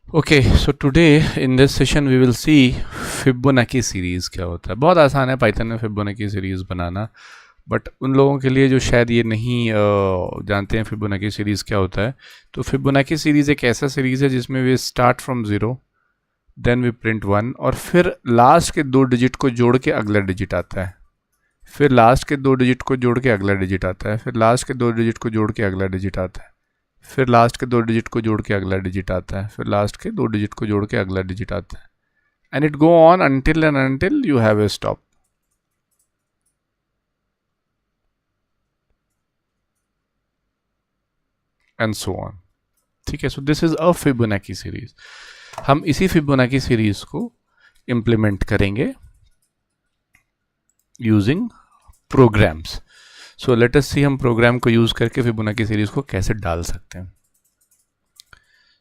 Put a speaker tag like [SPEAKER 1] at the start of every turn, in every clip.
[SPEAKER 1] Okay, so today in this session we will see Fibonacci series क्या होता है। बहुत आसान है पाइथन में फिबोनाची सीरीज़ बनाना, बट उन लोगों के लिए जो शायद ये नहीं जानते हैं फिबोनाची सीरीज़ क्या होता है। तो फिबोनाची सीरीज़ एक ऐसा सीरीज़ है जिसमें we start from zero, then we print one, और फिर लास्ट के दो डिजिट को जोड़ के अगला डिजिट आता है, फिर लास्ट के दो डिजिट को जोड़ के अगला डिजिट आता है, फिर लास्ट के दो डिजिट को जोड़ के अगला डिजिट आता है, फिर लास्ट के दो डिजिट को जोड़ के अगला डिजिट आता है, फिर लास्ट के दो डिजिट को जोड़ के अगला डिजिट आता है, and it go on until and until you have a stop. And so on. ठीक है, so this is a Fibonacci series. हम इसी फिबोनाची सीरीज को इंप्लीमेंट करेंगे using programs. So let us see हम प्रोग्राम को यूज करके Fibonacci series को कैसे डाल सकते हैं।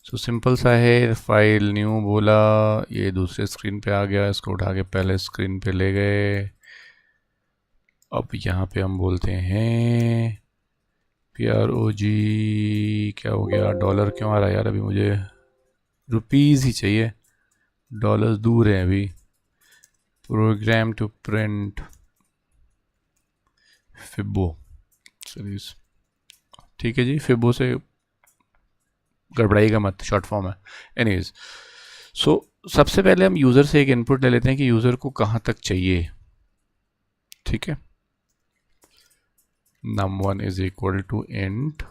[SPEAKER 1] सो सिंपल सा है, फाइल न्यू बोला, ये दूसरे स्क्रीन पे आ गया, इसको उठा के पहले स्क्रीन पे ले गए। अब यहाँ पे हम बोलते हैं PROG, क्या हो गया, डॉलर क्यों आ रहा है यार, अभी मुझे रुपीज़ ही चाहिए, डॉलर्स दूर हैं अभी। प्रोग्राम टू प्रिंट फिबो सीरीज, ठीक है जी, फिबो से गड़बड़ाइएगा मत, शॉर्ट फॉर्म है। एनीवेज, सो सबसे पहले हम यूज़र से एक इनपुट ले लेते हैं कि यूज़र को कहाँ तक चाहिए। ठीक है, num1 is equal to int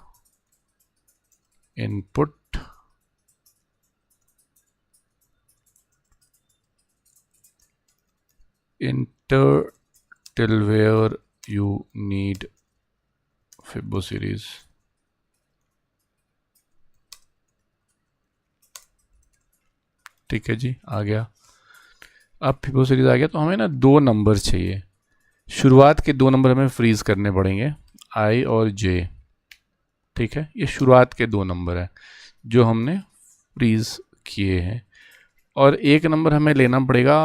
[SPEAKER 1] input enter till where you need Fibbo series। ठीक है जी, आ गया। अब फिबो सीरीज आ गया, तो हमें ना दो नंबर चाहिए। शुरुआत के दो नंबर हमें फ्रीज करने पड़ेंगे, i और j। ठीक है, ये शुरुआत के दो नंबर हैं जो हमने फ्रीज किए हैं, और एक नंबर हमें लेना पड़ेगा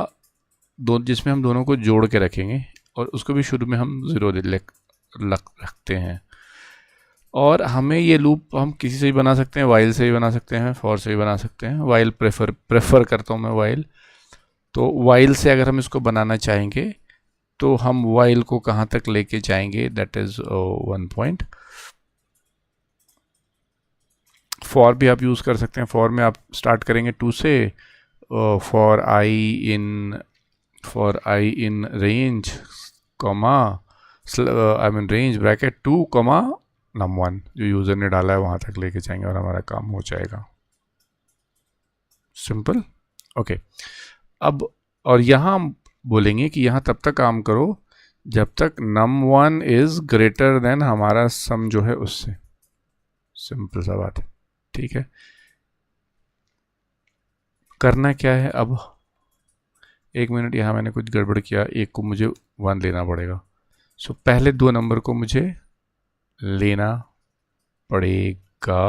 [SPEAKER 1] दो, जिसमें हम दोनों को जोड़ के रखेंगे, और उसको भी शुरू में हम ज़ीरो रखते हैं। और हमें ये लूप हम किसी से भी बना सकते हैं, वाइल से भी बना सकते हैं, फॉर से भी बना सकते हैं। वाइल प्रेफर करता हूँ मैं वाइल। तो वाइल से अगर हम इसको बनाना चाहेंगे तो हम वाइल को कहाँ तक लेके जाएंगे, दैट इज 1 पॉइंट। फॉर भी आप यूज़ कर सकते हैं। फॉर में आप स्टार्ट करेंगे 2 से, for I in range comma I mean range bracket 2 comma num1, जो यूज़र ने डाला है वहाँ तक लेके जाएंगे और हमारा काम हो जाएगा। Simple, okay. अब और यहाँ हम बोलेंगे कि यहाँ तब तक काम करो जब तक num1 इज ग्रेटर देन हमारा सम जो है उससे। सिंपल सा बात है, ठीक है। करना क्या है अब, एक मिनट, यहाँ मैंने कुछ गड़बड़ किया, एक को मुझे 1 लेना पड़ेगा। सो पहले दो नंबर को मुझे लेना पड़ेगा,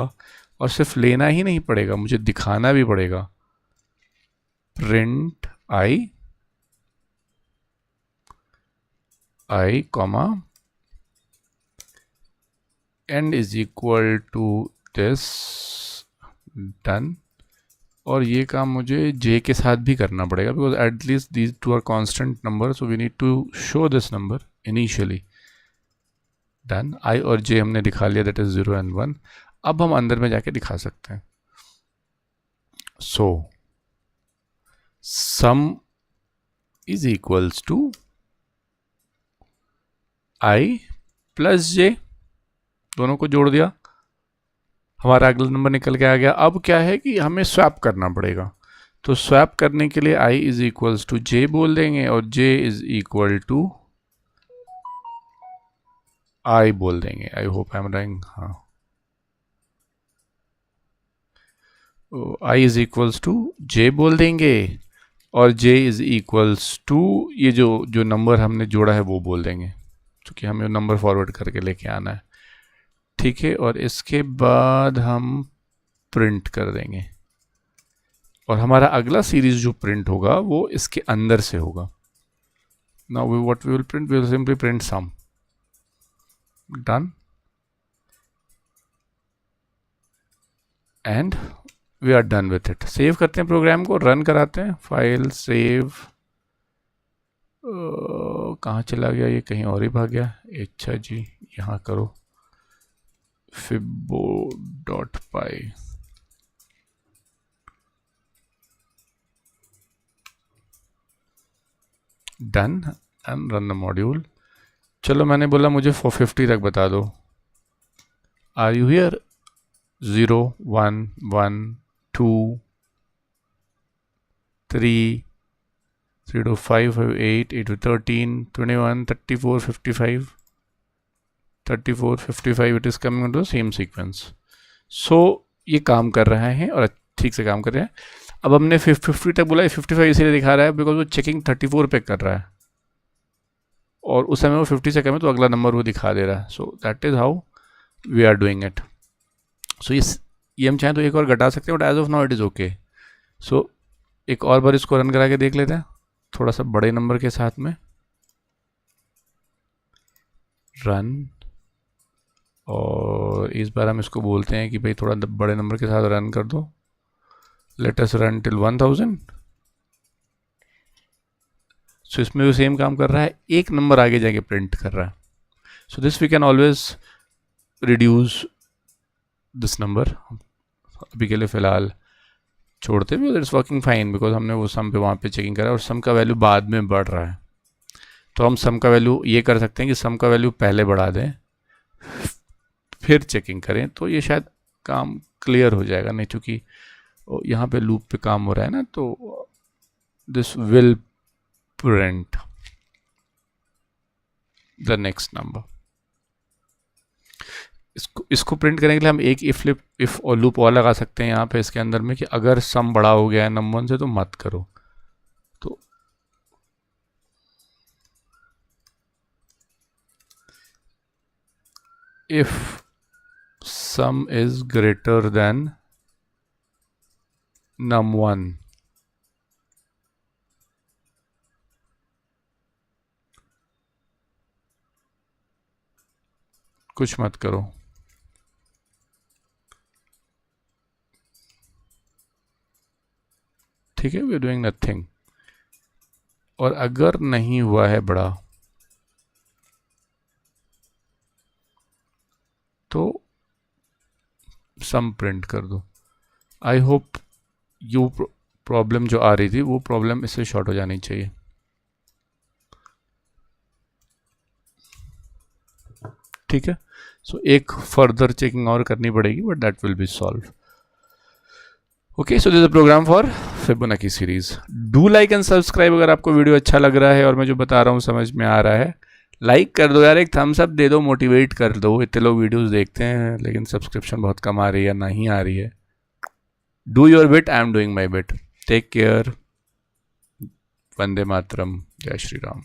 [SPEAKER 1] और सिर्फ लेना ही नहीं पड़ेगा, मुझे दिखाना भी पड़ेगा। Print i comma end is equal to this, done. और ये काम मुझे जे के साथ भी करना पड़ेगा, because at least these two are constant number, so we need to show this number initially. Done, I और जे हमने दिखा लिया, दैट इज 0 and 1। अब हम अंदर में जाके दिखा सकते हैं। So sum is equals to I plus J, दोनों को जोड़ दिया, हमारा अगला नंबर निकल के आ गया। अब क्या है कि हमें स्वैप करना पड़ेगा, तो स्वैप करने के लिए i इज इक्वल्स टू जे बोल देंगे, और j इज इक्वल टू आई बोल देंगे। I hope I am right, हाँ। i इज इक्वल्स टू जे बोल देंगे, और j इज इक्वल्स टू ये जो नंबर हमने जोड़ा है वो बोल देंगे, क्योंकि हमें नंबर फॉरवर्ड करके लेके आना है। ठीक है, और इसके बाद हम प्रिंट कर देंगे, और हमारा अगला सीरीज जो प्रिंट होगा वो इसके अंदर से होगा। Now what we will print, we will simply print sum. Done, and we are done with it. Save करते हैं प्रोग्राम को, रन कराते हैं, फाइल सेव, कहाँ चला गया ये, कहीं और ही भाग गया। अच्छा जी, यहाँ करो fibbo.py, done and run the module. चलो मैंने बोला मुझे 450 तक बता दो। Are you here? 0 1 1 2 3 3 to 5 5 8 8 to 13 21 34 55 34 55 it is coming into the same sequence। so ये काम कर रहा है और ठीक से काम कर रहा है। अब हमने 50 तक बोला, 55 इसीलिए दिखा रहा है बिकॉज वो चेकिंग 34 पे कर रहा है और उस समय वो 50 से कम है तो अगला नंबर वो दिखा दे रहा है। So that is how we are doing it. So ये हम चाहें तो एक और घटा सकते हैं, but as of now it is okay. So एक और बार इसको रन करा के देख लेते हैं थोड़ा सा बड़े नंबर के साथ में। रन, और इस बार हम इसको बोलते हैं कि भाई थोड़ा बड़े नंबर के साथ रन कर दो। Let us run till 1000। सो इसमें भी सेम काम कर रहा है, एक नंबर आगे जाके प्रिंट कर रहा है। So this we can always reduce this number. अभी के लिए फ़िलहाल छोड़ते भी, इट्स वर्किंग फाइन बिकॉज हमने वो सम पे वहाँ पे चेकिंग करा और सम का वैल्यू बाद में बढ़ रहा है। तो हम सम का वैल्यू ये कर सकते हैं कि सम का वैल्यू पहले बढ़ा दें फिर चेकिंग करें, तो ये शायद काम क्लियर हो जाएगा। नहीं चूँकि यहाँ पे लूप पे काम हो रहा है ना, तो this will print the next number. इसको प्रिंट करने के लिए हम एक इफ और लूप और लगा सकते हैं यहाँ पे इसके अंदर में कि अगर सम बड़ा हो गया है नम 1 से तो मत करो। तो if some is greater than num 1, कुछ मत करो। ठीक है, वी आर डूइंग नथिंग। और अगर नहीं हुआ है बड़ा तो सम प्रिंट कर दो। आई होप यू प्रॉब्लम जो आ रही थी वो प्रॉब्लम इससे शॉर्ट हो जानी चाहिए। ठीक है, सो एक फर्दर चेकिंग और करनी पड़ेगी but that will be solve. Okay, so this is a program for Fibonacci series. Do like and subscribe अगर आपको वीडियो अच्छा लग रहा है और मैं जो बता रहा हूँ समझ में आ रहा है। लाइक कर दो यार, एक थम्स अप दे दो, मोटिवेट कर दो। इतने लोग वीडियोस देखते हैं लेकिन सब्सक्रिप्शन बहुत कम आ रही है, नहीं आ रही है। Do your bit, I am doing my bit. Take care, वंदे मातरम, जय श्री राम।